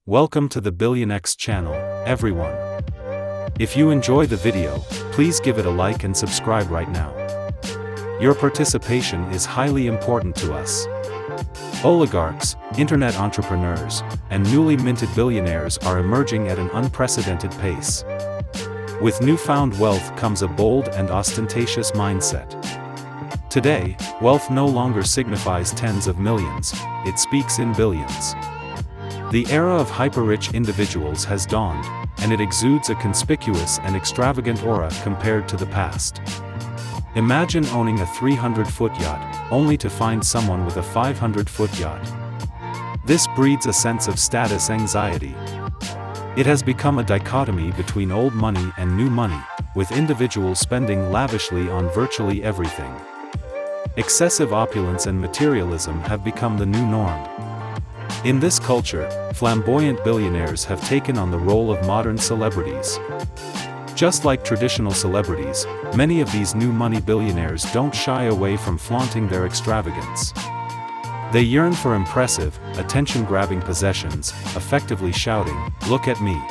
Welcome to the billionaire channel, everyone. If you enjoy the video, please give it a like and subscribe right now. Your participation is highly important to us. Oligarchs, internet entrepreneurs, and newly minted billionaires are emerging at an unprecedented pace. With newfound wealth comes a bold and ostentatious mindset. Today, wealth no longer signifies tens of millions, it speaks in billions. The era of hyper-rich individuals has dawned, and it exudes a conspicuous and extravagant aura compared to the past. Imagine owning a 300-foot yacht, only to find someone with a 500-foot yacht. This breeds a sense of status anxiety. It has become a dichotomy between old money and new money, with individuals spending lavishly on virtually everything. Excessive opulence and materialism have become the new norm. In this culture, flamboyant billionaires have taken on the role of modern celebrities. Just like traditional celebrities, many of these new money billionaires don't shy away from flaunting their extravagance. They yearn for impressive, attention-grabbing possessions, effectively shouting, "Look at me."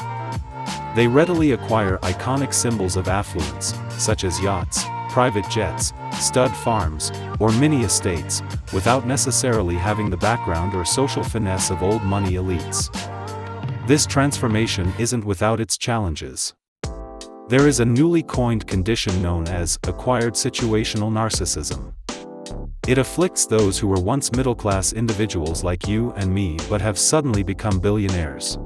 They readily acquire iconic symbols of affluence, such as yachts, private jets, stud farms, or mini estates, without necessarily having the background or social finesse of old money elites. This transformation isn't without its challenges. There is a newly coined condition known as acquired situational narcissism. It afflicts those who were once middle-class individuals like you and me but have suddenly become billionaires.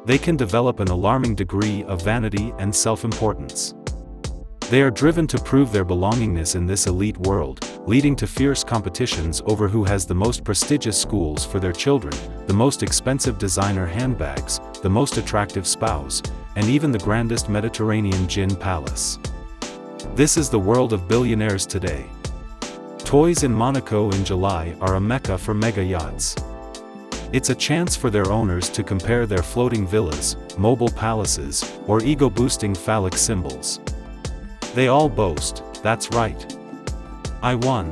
They can develop an alarming degree of vanity and self-importance. They are driven to prove their belongingness in this elite world, leading to fierce competitions over who has the most prestigious schools for their children, the most expensive designer handbags, the most attractive spouse, and even the grandest Mediterranean gin palace. This is the world of billionaires today. Toys in Monaco in July are a mecca for mega yachts. It's a chance for their owners to compare their floating villas, mobile palaces, or ego-boosting phallic symbols. They all boast, "That's right. I won."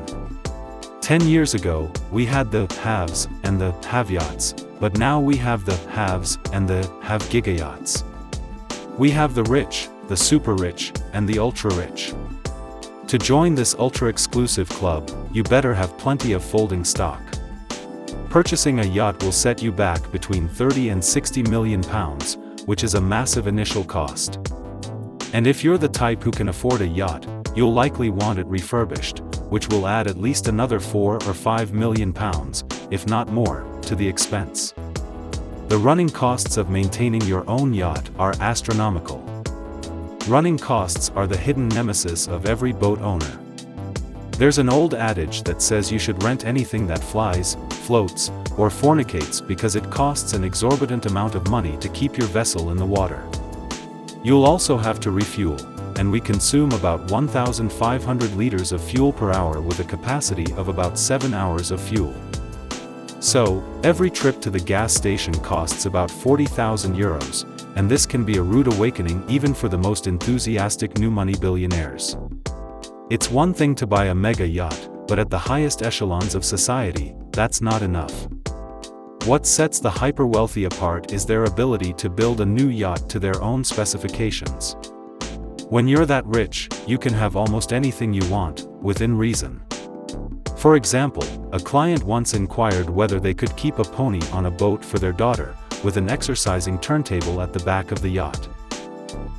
10 years ago, we had the haves and the have yachts, but now we have the haves and the have giga yachts. We have the rich, the super rich, and the ultra rich. To join this ultra-exclusive club, you better have plenty of folding stock. Purchasing a yacht will set you back between 30 and 60 million pounds, which is a massive initial cost. And if you're the type who can afford a yacht, you'll likely want it refurbished, which will add at least another 4 or 5 million pounds, if not more, to the expense. The running costs of maintaining your own yacht are astronomical. Running costs are the hidden nemesis of every boat owner. There's an old adage that says you should rent anything that flies, floats, or fornicates because it costs an exorbitant amount of money to keep your vessel in the water. You'll also have to refuel, and we consume about 1,500 liters of fuel per hour with a capacity of about 7 hours of fuel. So, every trip to the gas station costs about 40,000 euros, and this can be a rude awakening even for the most enthusiastic new money billionaires. It's one thing to buy a mega yacht, but at the highest echelons of society, that's not enough. What sets the hyper-wealthy apart is their ability to build a new yacht to their own specifications. When you're that rich, you can have almost anything you want, within reason. For example, a client once inquired whether they could keep a pony on a boat for their daughter, with an exercising turntable at the back of the yacht.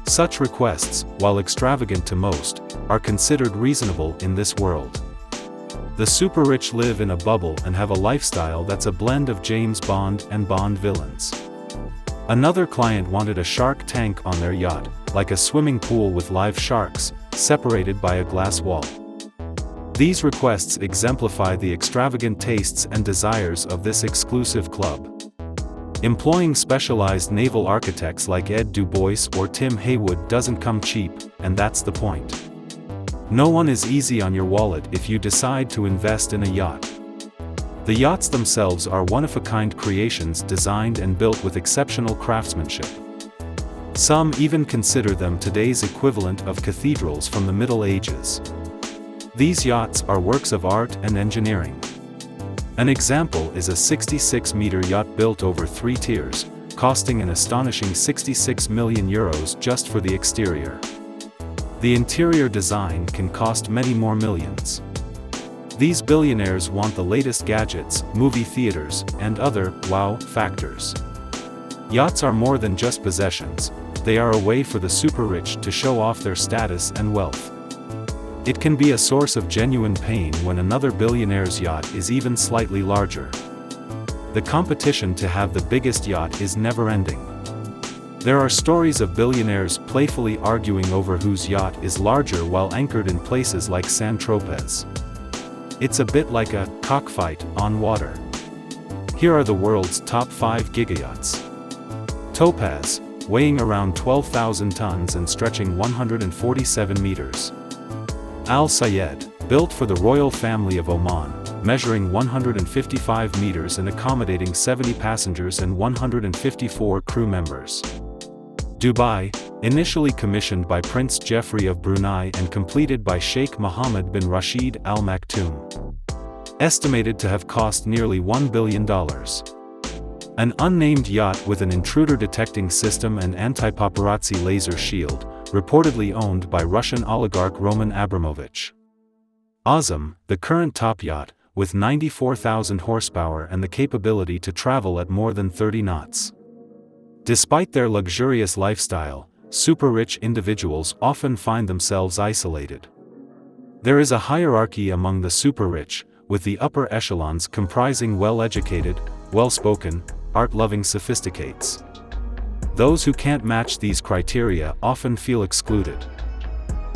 Such requests, while extravagant to most, are considered reasonable in this world. The super-rich live in a bubble and have a lifestyle that's a blend of James Bond and Bond villains. Another client wanted a shark tank on their yacht, like a swimming pool with live sharks, separated by a glass wall. These requests exemplify the extravagant tastes and desires of this exclusive club. Employing specialized naval architects like Ed Du Bois or Tim Haywood doesn't come cheap, and that's the point. No one is easy on your wallet if you decide to invest in a yacht. The yachts themselves are one-of-a-kind creations designed and built with exceptional craftsmanship. Some even consider them today's equivalent of cathedrals from the Middle Ages. These yachts are works of art and engineering. An example is a 66-meter yacht built over 3 tiers, costing an astonishing €66 million just for the exterior. The interior design can cost many more millions. These billionaires want the latest gadgets, movie theaters, and other wow factors. Yachts are more than just possessions, they are a way for the super rich to show off their status and wealth. It can be a source of genuine pain when another billionaire's yacht is even slightly larger. The competition to have the biggest yacht is never-ending. There are stories of billionaires playfully arguing over whose yacht is larger while anchored in places like Saint-Tropez. It's a bit like a cockfight on water. Here are the world's top 5 gigayachts. Topaz, weighing around 12,000 tons and stretching 147 meters. Al Sayed, built for the royal family of Oman, measuring 155 meters and accommodating 70 passengers and 154 crew members. Dubai, initially commissioned by Prince Jeffrey of Brunei and completed by Sheikh Mohammed bin Rashid Al Maktoum. Estimated to have cost nearly $1 billion. An unnamed yacht with an intruder-detecting system and anti-paparazzi laser shield, reportedly owned by Russian oligarch Roman Abramovich. Azam, the current top yacht, with 94,000 horsepower and the capability to travel at more than 30 knots. Despite their luxurious lifestyle, super-rich individuals often find themselves isolated. There is a hierarchy among the super-rich, with the upper echelons comprising well-educated, well-spoken, art-loving sophisticates. Those who can't match these criteria often feel excluded.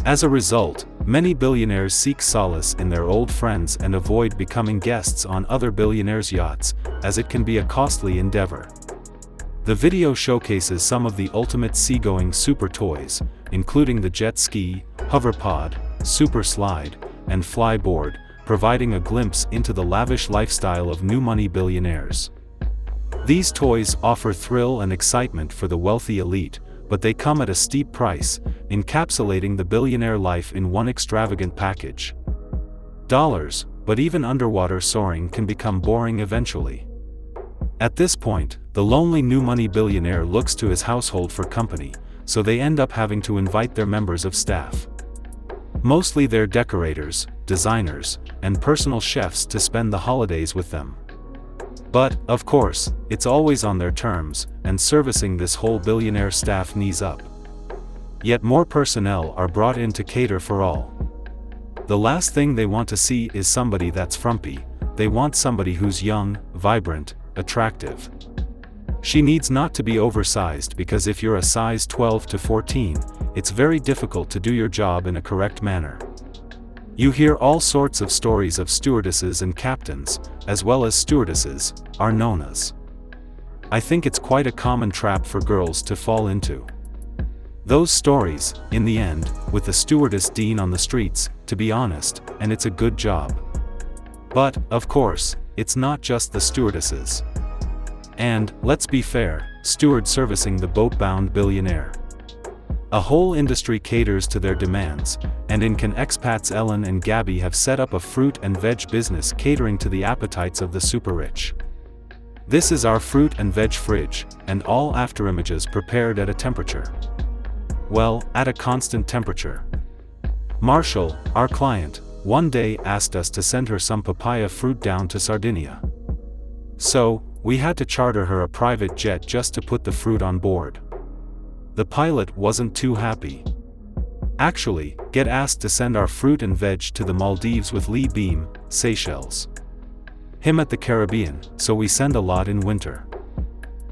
As a result, many billionaires seek solace in their old friends and avoid becoming guests on other billionaires' yachts, as it can be a costly endeavor. The video showcases some of the ultimate seagoing super toys, including the jet ski, hoverpod, super slide, and flyboard, providing a glimpse into the lavish lifestyle of new money billionaires. These toys offer thrill and excitement for the wealthy elite, but they come at a steep price, encapsulating the billionaire life in one extravagant package. Dollars, but even underwater soaring can become boring eventually. At this point, the lonely new money billionaire looks to his household for company, so they end up having to invite their members of staff. Mostly their decorators, designers, and personal chefs to spend the holidays with them. But, of course, it's always on their terms, and servicing this whole billionaire staff knees up. Yet more personnel are brought in to cater for all. The last thing they want to see is somebody that's frumpy, they want somebody who's young, vibrant, attractive. She needs not to be oversized because if you're a size 12 to 14, it's very difficult to do your job in a correct manner. You hear all sorts of stories of stewardesses and captains, as well as stewardesses, are known as. I think it's quite a common trap for girls to fall into. Those stories, in the end, with the stewardess dean on the streets, to be honest, and it's a good job. But, of course, it's not just the stewardesses. And, let's be fair, steward servicing the boat-bound billionaire. A whole industry caters to their demands, and in can expats Ellen and Gabby have set up a fruit and veg business catering to the appetites of the super-rich. This is our fruit and veg fridge, and all afterimages prepared at a temperature. Well, at a constant temperature. Marshall, our client, one day asked us to send her some papaya fruit down to Sardinia. So, we had to charter her a private jet just to put the fruit on board. The pilot wasn't too happy. Actually, get asked to send our fruit and veg to the Maldives with Lee Beam, Seychelles. Him at the Caribbean, so we send a lot in winter.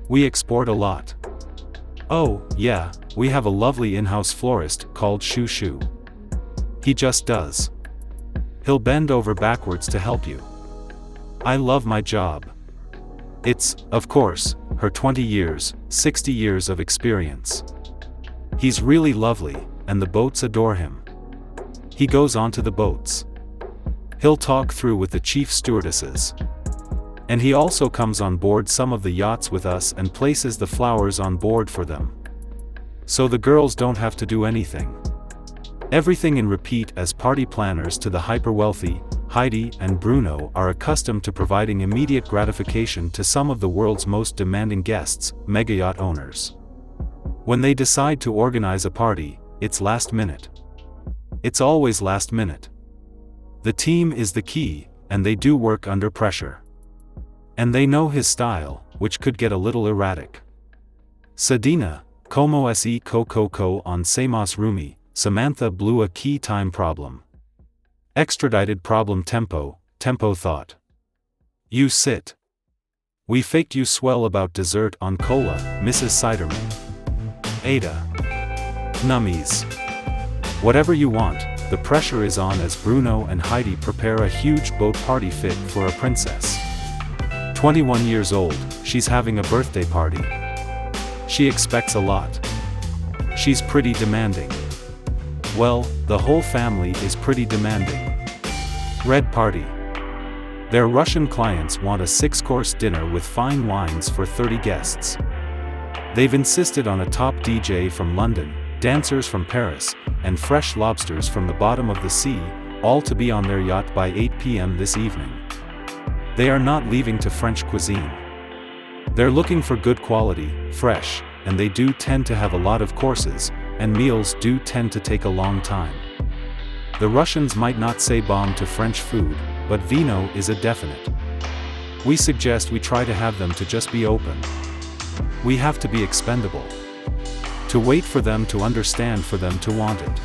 We export a lot. Oh, yeah, we have a lovely in-house florist called Shoo Shoo. He just does. He'll bend over backwards to help you. I love my job. It's, of course, her 20 years, 60 years of experience. He's really lovely, and the boats adore him. He goes onto the boats. He'll talk through with the chief stewardesses. And he also comes on board some of the yachts with us and places the flowers on board for them. So the girls don't have to do anything. Everything in repeat as party planners to the hyper-wealthy, Heidi, and Bruno are accustomed to providing immediate gratification to some of the world's most demanding guests, mega-yacht owners. When they decide to organize a party, it's last minute. It's always last minute. The team is the key, and they do work under pressure. And they know his style, which could get a little erratic. Sadina, como se co on Samos Rumi, Samantha blew a key time problem. Extradited problem tempo thought. You sit. We faked you swell about dessert on cola, Mrs. Siderman. Ada. Nummies. Whatever you want, the pressure is on as Bruno and Heidi prepare a huge boat party fit for a princess. 21 years old, she's having a birthday party. She expects a lot. She's pretty demanding. Well, the whole family is pretty demanding. Red party. Their Russian clients want a 6-course dinner with fine wines for 30 guests. They've insisted on a top DJ from London, dancers from Paris, and fresh lobsters from the bottom of the sea, all to be on their yacht by 8 p.m. this evening. They are not leaving to French cuisine. They're looking for good quality, fresh, and they do tend to have a lot of courses, and meals do tend to take a long time. The Russians might not say bomb to French food, but vino is a definite. We suggest we try to have them to just be open. We have to be expendable. To wait for them to understand, for them to want it.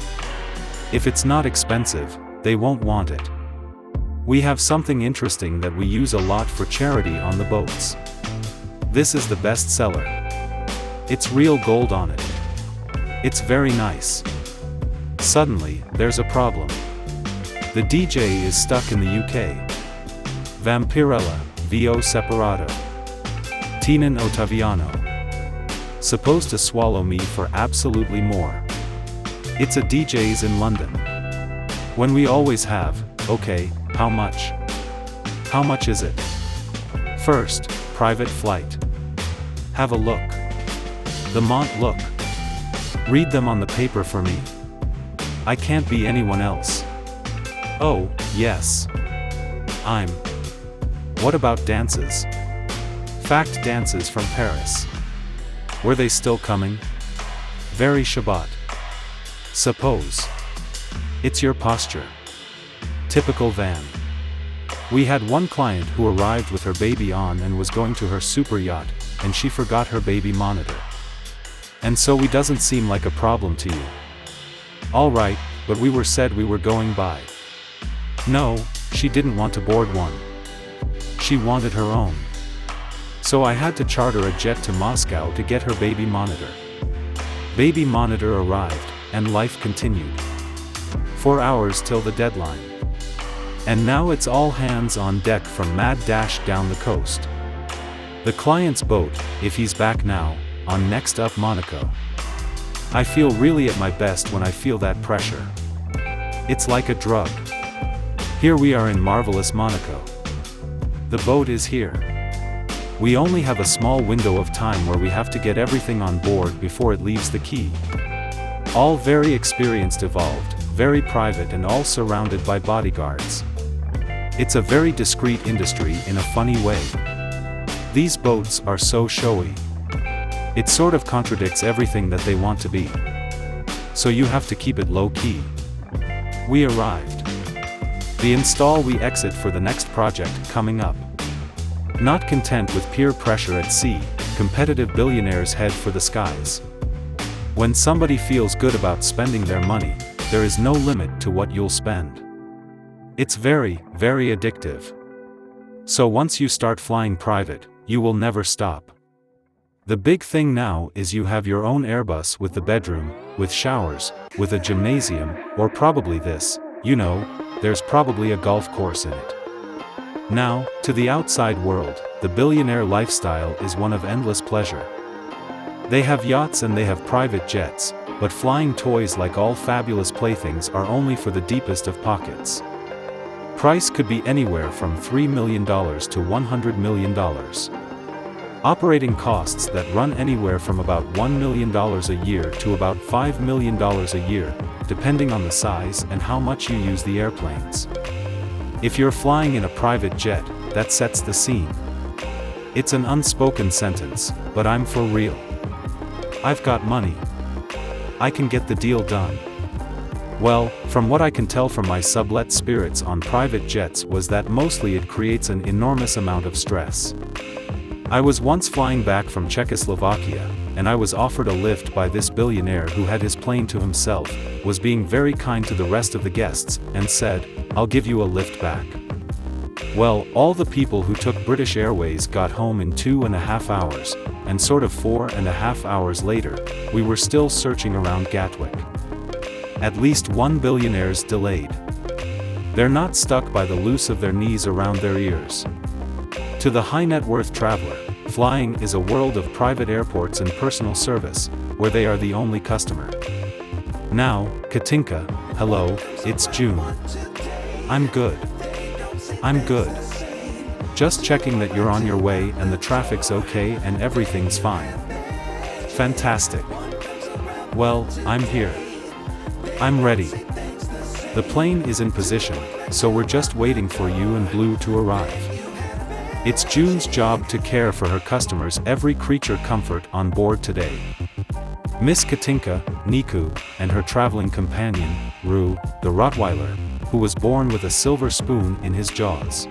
If it's not expensive, they won't want it. We have something interesting that we use a lot for charity on the boats. This is the best seller. It's real gold on it. It's very nice. Suddenly, there's a problem. The DJ is stuck in the UK. Vampirella, Vio Separato. Tinan Ottaviano. Supposed to swallow me for absolutely more. It's a DJ's in London. When we always have, okay, how much? How much is it? First, private flight. Have a look. The Mont look. Read them on the paper for me. I can't be anyone else. Oh, yes. I'm. What about dances? Fact dances from Paris. Were they still coming? Very Shabbat. Suppose. It's your posture. Typical van. We had one client who arrived with her baby on and was going to her super yacht, and she forgot her baby monitor. And so we doesn't seem like a problem to you. Alright, but we were said we were going by. No, she didn't want to board one. She wanted her own. So I had to charter a jet to Moscow to get her baby monitor. Baby monitor arrived, and life continued. 4 hours till the deadline. And now it's all hands on deck from mad dash down the coast. The client's boat, if he's back now, on next up Monaco. I feel really at my best when I feel that pressure. It's like a drug. Here we are in marvelous Monaco. The boat is here. We only have a small window of time where we have to get everything on board before it leaves the quay. All very experienced, evolved, very private, and all surrounded by bodyguards. It's a very discreet industry in a funny way. These boats are so showy. It sort of contradicts everything that they want to be. So you have to keep it low-key. We arrived. The install, we exit for the next project coming up. Not content with peer pressure at sea, competitive billionaires head for the skies. When somebody feels good about spending their money, there is no limit to what you'll spend. It's very, very addictive. So once you start flying private, you will never stop. The big thing now is you have your own Airbus with the bedroom, with showers, with a gymnasium, or probably this, you know, there's probably a golf course in it. Now, to the outside world, the billionaire lifestyle is one of endless pleasure. They have yachts and they have private jets, but flying toys, like all fabulous playthings, are only for the deepest of pockets. Price could be anywhere from $3 million to $100 million. Operating costs that run anywhere from about $1 million a year to about $5 million a year, depending on the size and how much you use the airplanes. If you're flying in a private jet, that sets the scene. It's an unspoken sentence, but I'm for real. I've got money. I can get the deal done. Well, from what I can tell from my sublet spirits on private jets was that mostly it creates an enormous amount of stress. I was once flying back from Czechoslovakia, and I was offered a lift by this billionaire who had his plane to himself, was being very kind to the rest of the guests, and said, "I'll give you a lift back." Well, all the people who took British Airways got home in 2.5 hours, and sort of 4.5 hours later, we were still searching around Gatwick. At least one billionaire's delayed. They're not stuck by the loose of their knees around their ears. To the high net worth traveler, flying is a world of private airports and personal service, where they are the only customer. Now, Katinka, hello, it's June. I'm good. I'm good. Just checking that you're on your way and the traffic's okay and everything's fine. Fantastic. Well, I'm here. I'm ready. The plane is in position, so we're just waiting for you and Blue to arrive. It's June's job to care for her customers' every creature comfort on board today. Miss Katinka, Niku, and her traveling companion, Rue, the Rottweiler, who was born with a silver spoon in his jaws.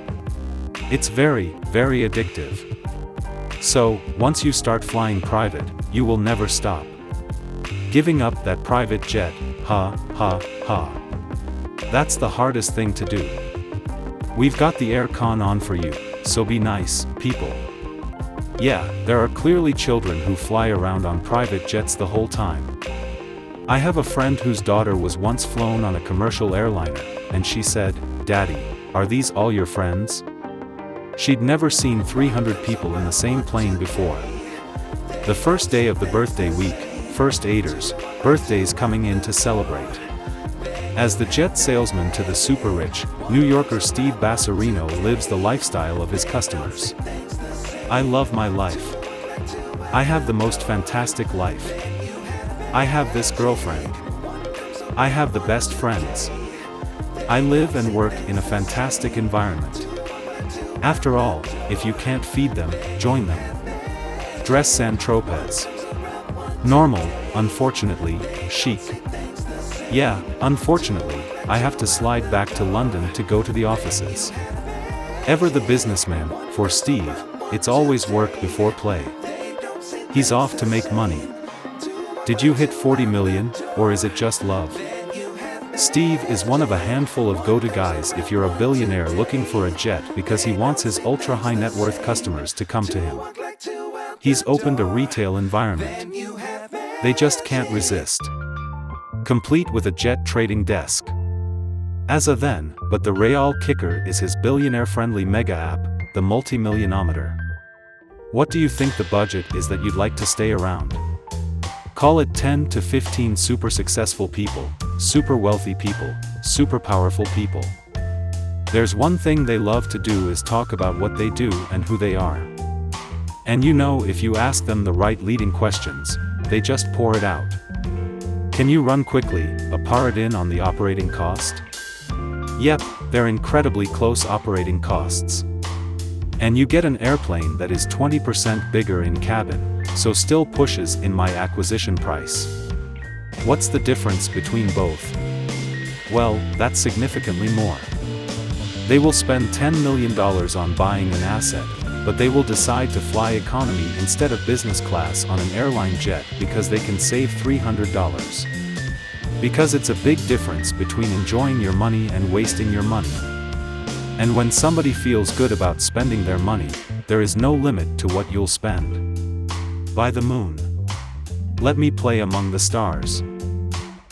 It's very, very addictive. So, once you start flying private, you will never stop. Giving up that private jet, ha, ha, ha. That's the hardest thing to do. We've got the air con on for you, so be nice, people. Yeah, there are clearly children who fly around on private jets the whole time. I have a friend whose daughter was once flown on a commercial airliner, and she said, "Daddy, are these all your friends?" She'd never seen 300 people in the same plane before. The first day of the birthday week, first aiders, birthdays coming in to celebrate. As the jet salesman to the super rich, New Yorker Steve Bassarino lives the lifestyle of his customers. I love my life. I have the most fantastic life. I have this girlfriend. I have the best friends. I live and work in a fantastic environment. After all, if you can't feed them, join them. Dress Saint-Tropez. Normal, unfortunately, chic. Yeah, unfortunately, I have to slide back to London to go to the offices. Ever the businessman, for Steve, it's always work before play. He's off to make money. Did you hit 40 million, or is it just love? Steve is one of a handful of go-to guys if you're a billionaire looking for a jet because he wants his ultra-high net worth customers to come to him. He's opened a retail environment. They just can't resist. Complete with a jet trading desk. As a then, but the real kicker is his billionaire-friendly mega app, the Multimillionometer. What do you think the budget is that you'd like to stay around? Call it 10 to 15 super successful people, super wealthy people, super powerful people. There's one thing they love to do is talk about what they do and who they are. And you know, if you ask them the right leading questions, they just pour it out. Can you run quickly, a paradin on the operating cost? Yep, they're incredibly close operating costs. And you get an airplane that is 20% bigger in cabin, so still pushes in my acquisition price. What's the difference between both? Well, that's significantly more. They will spend $10 million on buying an asset, but they will decide to fly economy instead of business class on an airline jet because they can save $300. Because it's a big difference between enjoying your money and wasting your money. And when somebody feels good about spending their money, there is no limit to what you'll spend. By the moon. Let me play among the stars.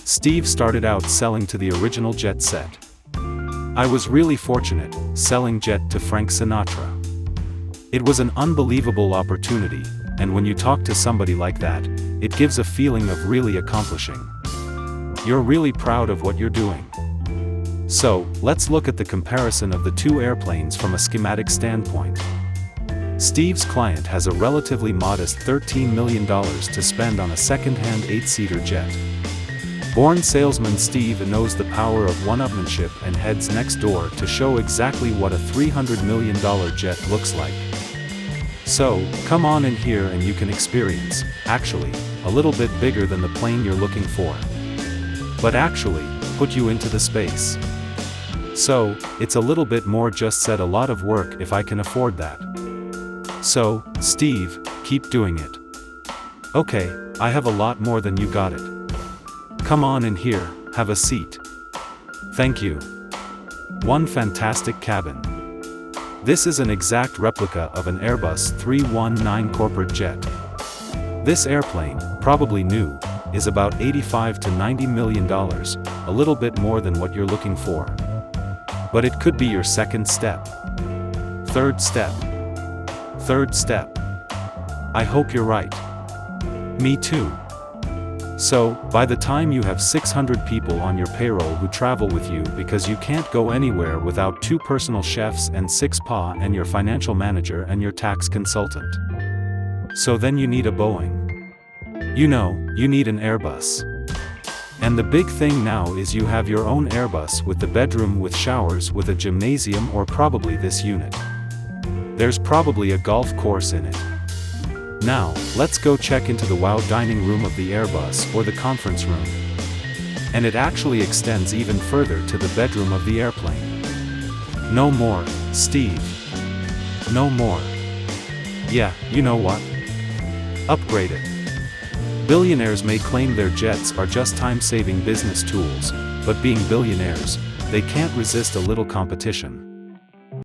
Steve started out selling to the original Jet Set. I was really fortunate, selling Jet to Frank Sinatra. It was an unbelievable opportunity, and when you talk to somebody like that, it gives a feeling of really accomplishing. You're really proud of what you're doing. So, let's look at the comparison of the two airplanes from a schematic standpoint. Steve's client has a relatively modest $13 million to spend on a second-hand 8-seater jet. Born salesman Steve knows the power of one-upmanship and heads next door to show exactly what a $300 million jet looks like. So, come on in here and you can experience, actually, a little bit bigger than the plane you're looking for. But actually, put you into the space. So, it's a little bit more, just said a lot of work if I can afford that. So, Steve, keep doing it. Okay, I have a lot more than you, got it. Come on in here, have a seat. Thank you. One fantastic cabin. This is an exact replica of an Airbus 319 corporate jet. This airplane, probably new, is about $85 to $90 million, a little bit more than what you're looking for. But it could be your second step. Third step. Third step. I hope you're right. Me too. So, by the time you have 600 people on your payroll who travel with you because you can't go anywhere without 2 personal chefs and 6 PA and your financial manager and your tax consultant. So then you need a Boeing. You know, you need an Airbus. And the big thing now is you have your own Airbus with the bedroom with showers with a gymnasium, or probably this unit. There's probably a golf course in it. Now, let's go check into the wow dining room of the Airbus or the conference room. And it actually extends even further to the bedroom of the airplane. No more, Steve. No more. Yeah, you know what? Upgrade it. Billionaires may claim their jets are just time-saving business tools, but being billionaires, they can't resist a little competition.